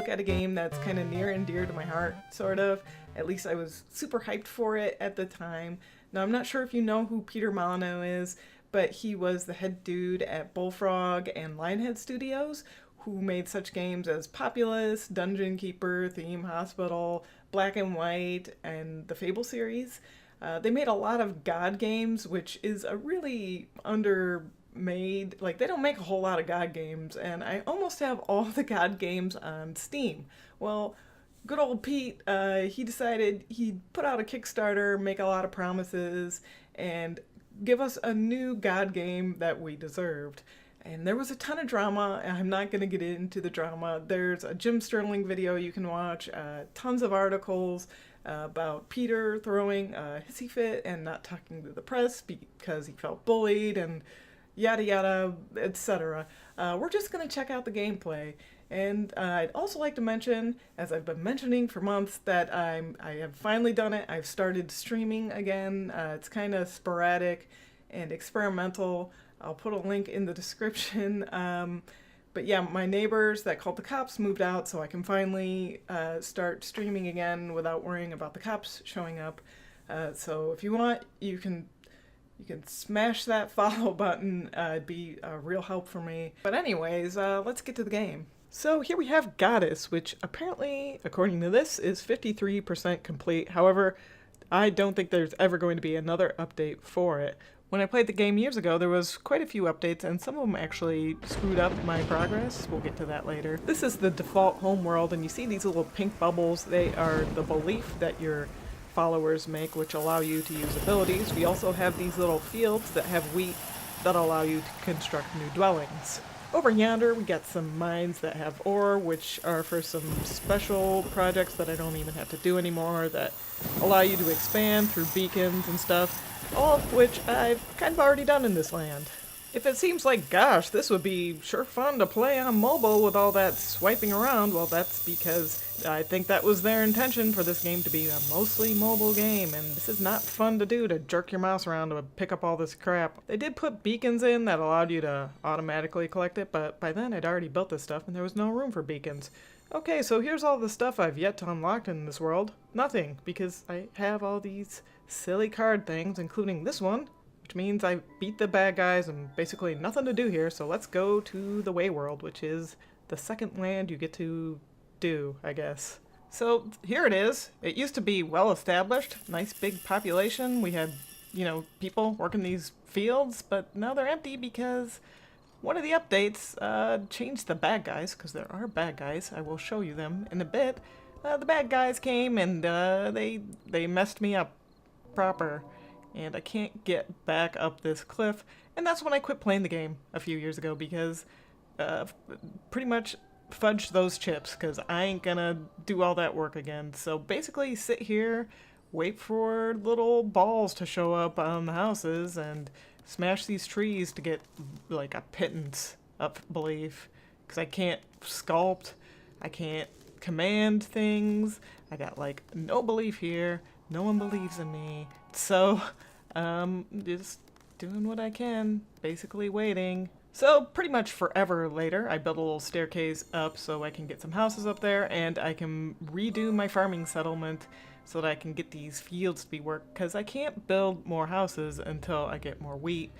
at a game that's kind of near and dear to my heart, sort of. At least I was super hyped for it at the time. Now, I'm not sure if you know who Peter Molyneux is, but he was the head dude at Bullfrog and Lionhead Studios, who made such games as Populous, Dungeon Keeper, Theme Hospital, Black and White, and the Fable series. They made a lot of God games, which is a really undermade, like they don't make a whole lot of God games, and I almost have all the God games on Steam. Well, good old Pete, he decided he'd put out a Kickstarter, make a lot of promises, and give us a new God game that we deserved. And there was a ton of drama, and I'm not going to get into the drama. There's a Jim Sterling video you can watch, tons of articles about Peter throwing a hissy fit and not talking to the press because he felt bullied and yada yada, etc. We're just going to check out the gameplay. And I'd also like to mention, as I've been mentioning for months, that I have finally done it. I've started streaming again. It's kind of sporadic and experimental. I'll put a link in the description. But yeah, my neighbors that called the cops moved out, so I can finally start streaming again without worrying about the cops showing up. So if you want, you can smash that follow button. It'd be a real help for me. But anyways, let's get to the game. So here we have Godus, which apparently, according to this, is 53% complete. However, I don't think there's ever going to be another update for it. When I played the game years ago, there was quite a few updates, and some of them actually screwed up my progress. We'll get to that later. This is the default home world, and you see these little pink bubbles. They are the belief that your followers make, which allow you to use abilities. We also have these little fields that have wheat that allow you to construct new dwellings. Over yonder, we got some mines that have ore, which are for some special projects that I don't even have to do anymore, that allow you to expand through beacons and stuff, all of which I've kind of already done in this land. If it seems like, gosh, this would be sure fun to play on mobile with all that swiping around, well, that's because I think that was their intention for this game to be a mostly mobile game, and this is not fun to do, to jerk your mouse around to pick up all this crap. They did put beacons in that allowed you to automatically collect it, but by then I'd already built this stuff and there was no room for beacons. Okay, so here's all the stuff I've yet to unlock in this world. Nothing, because I have all these silly card things, including this one, which means I beat the bad guys and basically nothing to do here, so let's go to the Way World, which is the second land you get to do, I guess. So here it is. It used to be well established, nice big population. We had, people working these fields, but now they're empty because one of the updates changed the bad guys, because there are bad guys. I will show you them in a bit. The bad guys came and they messed me up proper. And I can't get back up this cliff, and that's when I quit playing the game a few years ago, because pretty much fudge those chips, because I ain't gonna do all that work again. So basically sit here, wait for little balls to show up on the houses, and smash these trees to get like a pittance of belief, because I can't sculpt, I can't command things, I got like no belief here, no one believes in me. So, just doing what I can, basically waiting. So, pretty much forever later, I built a little staircase up so I can get some houses up there, and I can redo my farming settlement so that I can get these fields to be worked, because I can't build more houses until I get more wheat,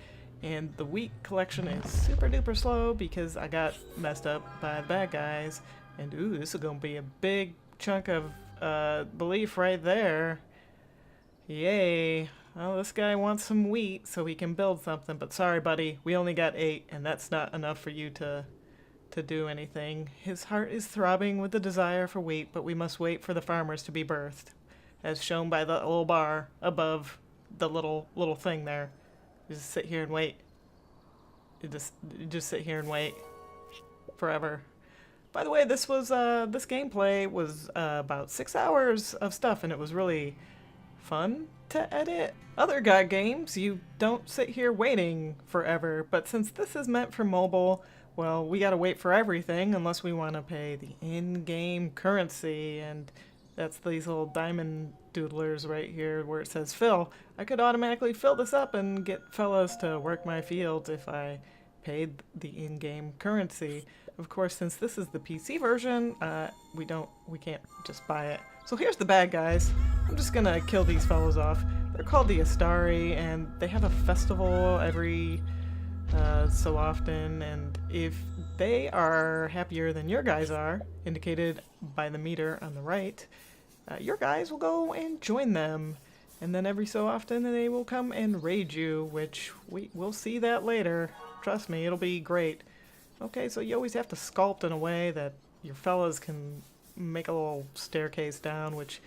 and the wheat collection is super duper slow because I got messed up by the bad guys, and ooh, this is gonna be a big chunk of belief right there. Yay. Well, this guy wants some wheat so he can build something, but sorry, buddy, we only got 8, and that's not enough for you to do anything. His heart is throbbing with the desire for wheat, but we must wait for the farmers to be birthed, as shown by the little bar above the little thing there. You just sit here and wait. You just sit here and wait forever. By the way, this gameplay was about 6 hours of stuff, and it was really fun to edit. Other God games, you don't sit here waiting forever, but since this is meant for mobile, well, we gotta wait for everything unless we want to pay the in-game currency, and that's these little diamond doodlers right here where it says fill. I could automatically fill this up and get fellas to work my fields if I paid the in-game currency. Of course, since this is the PC version, we can't just buy it. So here's the bad guys. I'm just gonna kill these fellows off. They're called the Astari, and they have a festival every so often, and if they are happier than your guys are, indicated by the meter on the right, your guys will go and join them. And then every so often they will come and raid you, which we'll see that later. Trust me, it'll be great. Okay, so you always have to sculpt in a way that your fellas can make a little staircase down, which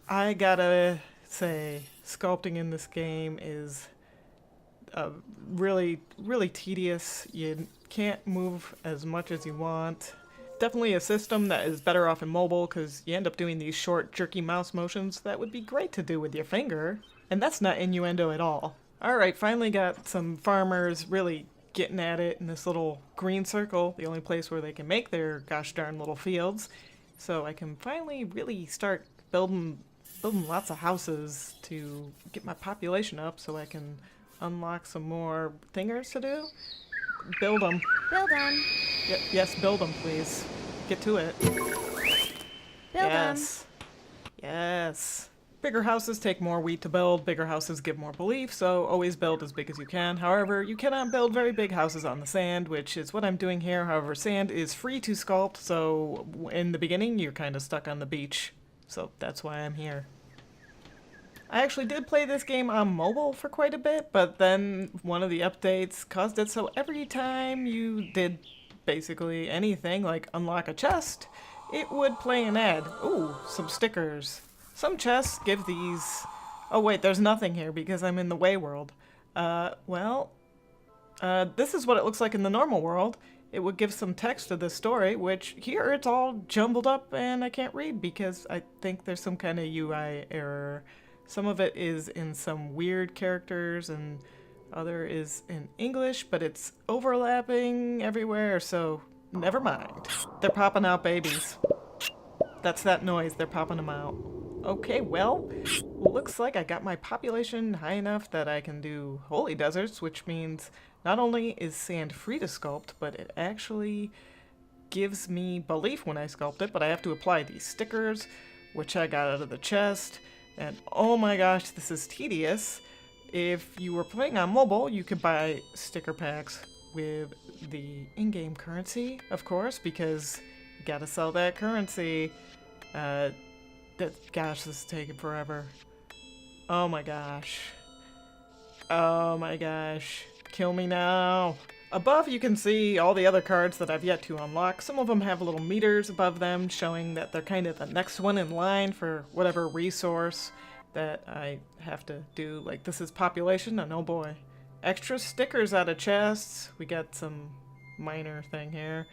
I gotta say, sculpting in this game is really, really tedious. You can't move as much as you want. Definitely a system that is better off in mobile because you end up doing these short, jerky mouse motions that would be great to do with your finger. And that's not innuendo at all. Alright, finally got some farmers really getting at it in this little green circle, the only place where they can make their gosh darn little fields. So I can finally really start building lots of houses to get my population up so I can unlock some more thingers to do. Build them. Build them. Yes, build them, please. Get to it. Build them. Yes. Bigger houses take more wheat to build, bigger houses give more belief, so always build as big as you can. However, you cannot build very big houses on the sand, which is what I'm doing here. However, sand is free to sculpt, so in the beginning you're kind of stuck on the beach. So that's why I'm here. I actually did play this game on mobile for quite a bit, but then one of the updates caused it so every time you did basically anything, like unlock a chest, it would play an ad. Ooh, some stickers. Some chests give these... Oh wait, there's nothing here because I'm in the way world. This is what it looks like in the normal world. It would give some text to the story, which here it's all jumbled up and I can't read because I think there's some kind of UI error. Some of it is in some weird characters and other is in English, but it's overlapping everywhere, so never mind. They're popping out babies. That's that noise, they're popping them out. Okay, well, looks like I got my population high enough that I can do holy deserts, which means not only is sand free to sculpt, but it actually gives me belief when I sculpt it, but I have to apply these stickers, which I got out of the chest. And oh my gosh, this is tedious. If you were playing on mobile, you could buy sticker packs with the in-game currency, of course, because you gotta sell that currency. Gosh, this is taking forever. Oh my gosh. Oh my gosh. Kill me now. Above you can see all the other cards that I've yet to unlock. Some of them have little meters above them showing that they're kind of the next one in line for whatever resource that I have to do. Like this is population, and oh boy. Extra stickers out of chests. We got some minor thing here.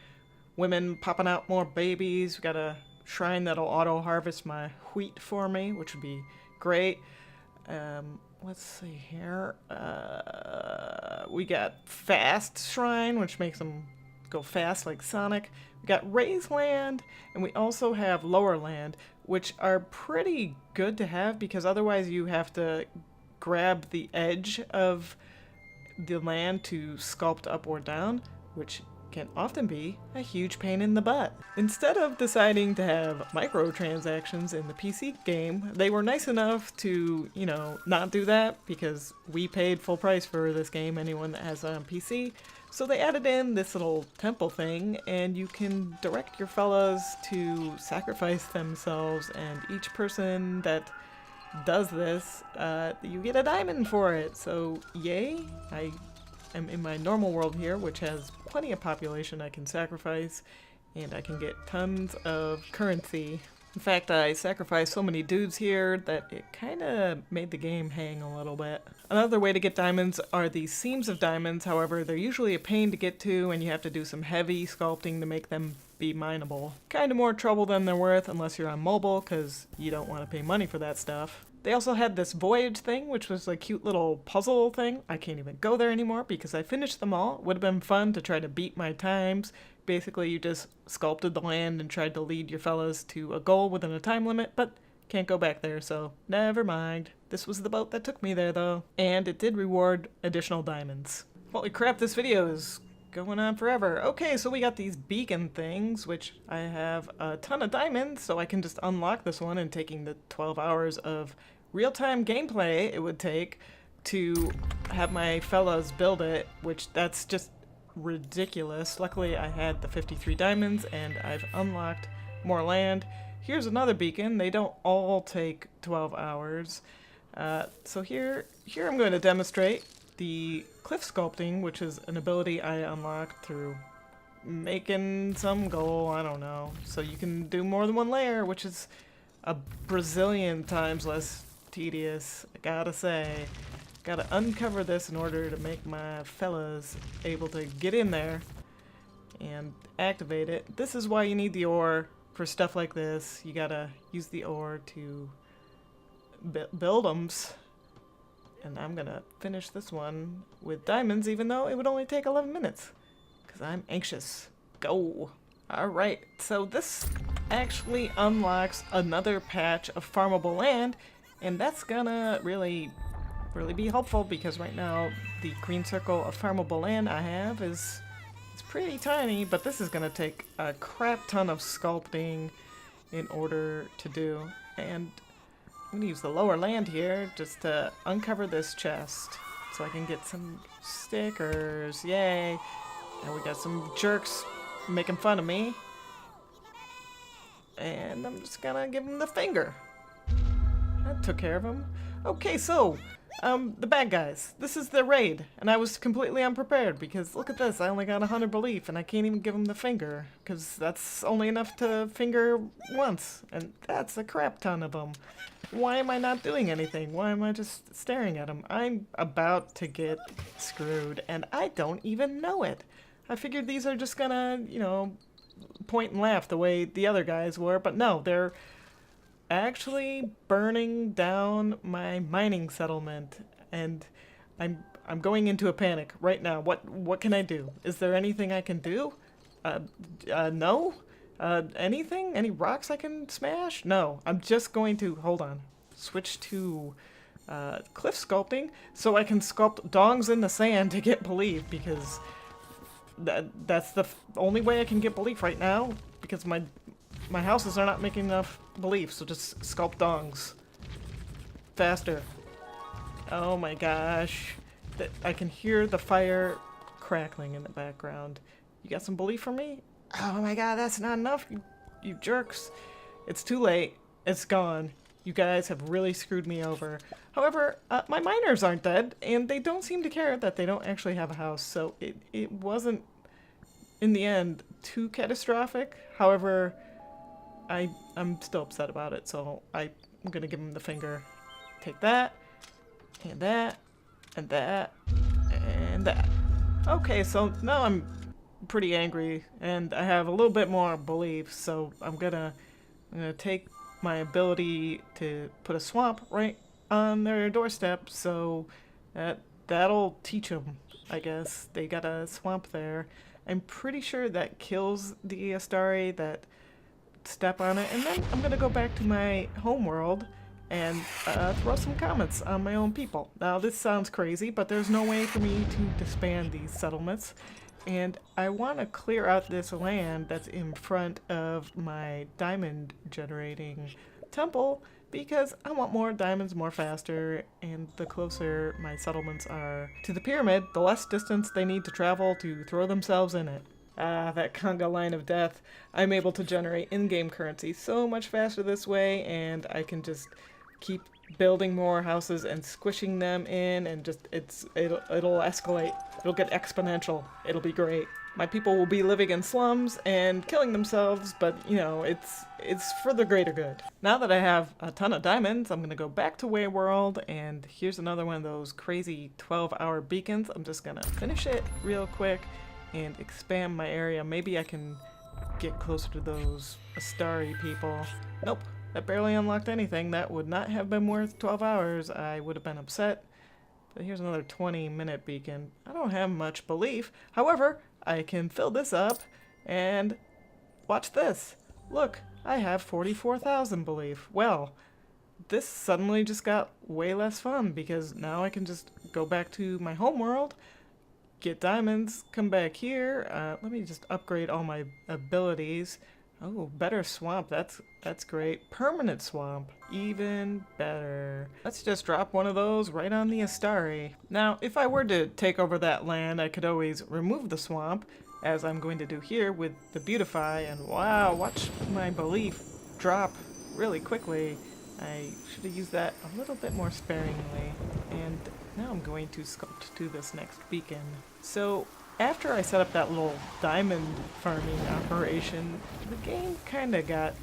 Women popping out more babies. We got a shrine that'll auto harvest my wheat for me, which would be great. Let's see here. We got Fast Shrine, which makes them go fast like Sonic. We got Raise Land, and we also have Lower Land, which are pretty good to have because otherwise you have to grab the edge of the land to sculpt up or down, which can often be a huge pain in the butt. Instead of deciding to have microtransactions in the PC game, they were nice enough to, you know, not do that because we paid full price for this game, anyone that has it on PC. So they added in this little temple thing, and you can direct your fellas to sacrifice themselves, and each person that does this, you get a diamond for it. So yay, I'm in my normal world here, which has plenty of population I can sacrifice, and I can get tons of currency. In fact, I sacrificed so many dudes here that it kind of made the game hang a little bit. Another way to get diamonds are these seams of diamonds. However, they're usually a pain to get to, and you have to do some heavy sculpting to make them be mineable. Kind of more trouble than they're worth unless you're on mobile, because you don't want to pay money for that stuff. They also had this voyage thing, which was a cute little puzzle thing. I can't even go there anymore because I finished them all. It would have been fun to try to beat my times. Basically, you just sculpted the land and tried to lead your fellas to a goal within a time limit, but can't go back there, so never mind. This was the boat that took me there, though. And it did reward additional diamonds. Holy crap, this video is going on forever. Okay, so we got these beacon things, which I have a ton of diamonds, so I can just unlock this one, and taking the 12 hours of real-time gameplay it would take to have my fellas build it, which that's just ridiculous. Luckily, I had the 53 diamonds, and I've unlocked more land. Here's another beacon. They don't all take 12 hours. So here I'm going to demonstrate the cliff sculpting, which is an ability I unlocked through making some goal, I don't know. So you can do more than one layer, which is a Brazilian times less tedious, I gotta say. Gotta uncover this in order to make my fellas able to get in there and activate it. This is why you need the ore for stuff like this. You gotta use the ore to build them. And I'm gonna finish this one with diamonds, even though it would only take 11 minutes. Because I'm anxious. Go! Alright, so this actually unlocks another patch of farmable land, and that's gonna really be helpful, because right now the green circle of farmable land I have is pretty tiny, but this is gonna take a crap ton of sculpting in order to do. And I'm gonna use the lower land here just to uncover this chest so I can get some stickers. Yay! And we got some jerks making fun of me. And I'm just gonna give them the finger. That took care of them. Okay, so, the bad guys. This is their raid, and I was completely unprepared because look at this, I only got 100 belief and I can't even give them the finger because that's only enough to finger once, and that's a crap ton of them. Why am I not doing anything? Why am I just staring at them? I'm about to get screwed, and I don't even know it. I figured these are just gonna, you know, point and laugh the way the other guys were, but no, they're actually burning down my mining settlement, and I'm going into a panic right now. What can I do? Is there anything I can do? No? Anything? Any rocks I can smash? No. I'm just going to, hold on, switch to cliff sculpting so I can sculpt dongs in the sand to get belief, because that's the only way I can get belief right now, because my houses are not making enough belief, so just sculpt dongs. Faster. Oh my gosh. I can hear the fire crackling in the background. You got some belief for me? Oh my god, that's not enough, you jerks. It's too late. It's gone. You guys have really screwed me over. However, my miners aren't dead, and they don't seem to care that they don't actually have a house, so it wasn't, in the end, too catastrophic. However, I'm still upset about it, so I'm gonna give him the finger. Take that, and that, and that, and that. Okay, so now I'm pretty angry, and I have a little bit more belief, so I'm gonna take my ability to put a swamp right on their doorstep, so that'll teach them, I guess. They got a swamp there. I'm pretty sure that kills the Astari that step on it, and then I'm gonna go back to my homeworld and throw some comments on my own people. Now this sounds crazy, but there's no way for me to disband these settlements, and I want to clear out this land that's in front of my diamond generating temple, because I want more diamonds more faster, and the closer my settlements are to the pyramid, the less distance they need to travel to throw themselves in it. Ah, that conga line of death. I'm able to generate in-game currency so much faster this way, and I can just keep building more houses and squishing them in, and just it'll escalate. It'll get exponential. It'll be great. My people will be living in slums and killing themselves, but you know, it's for the greater good. Now that I have a ton of diamonds, I'm gonna go back to Wayworld, and here's another one of those crazy 12-hour beacons. I'm just gonna finish it real quick and expand my area. Maybe I can get closer to those Astari people. Nope, that barely unlocked anything. That would not have been worth 12 hours. I would have been upset. But here's another 20-minute beacon. I don't have much belief. However, I can fill this up and watch this. Look, I have 44,000 belief. Well, this suddenly just got way less fun because now I can just go back to my homeworld, get diamonds, come back here. Let me just upgrade all my abilities. Oh, better swamp. That's great. Permanent swamp. Even better. Let's just drop one of those right on the Astari. Now, if I were to take over that land, I could always remove the swamp, as I'm going to do here with the Beautify, and wow, watch my belief drop really quickly. I should have used that a little bit more sparingly. And now I'm going to sculpt to this next beacon. So after I set up that little diamond farming operation, the game kind of got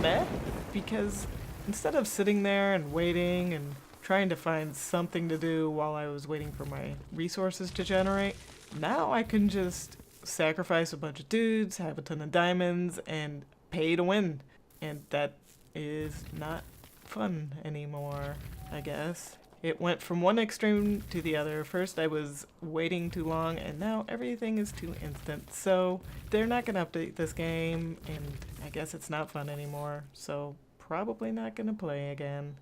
meh, because instead of sitting there and waiting and trying to find something to do while I was waiting for my resources to generate, now I can just sacrifice a bunch of dudes, have a ton of diamonds, and pay to win. And that is not fun anymore, I guess. It went from one extreme to the other. First I was waiting too long, and now everything is too instant. So they're not going to update this game, and I guess it's not fun anymore. So probably not going to play again.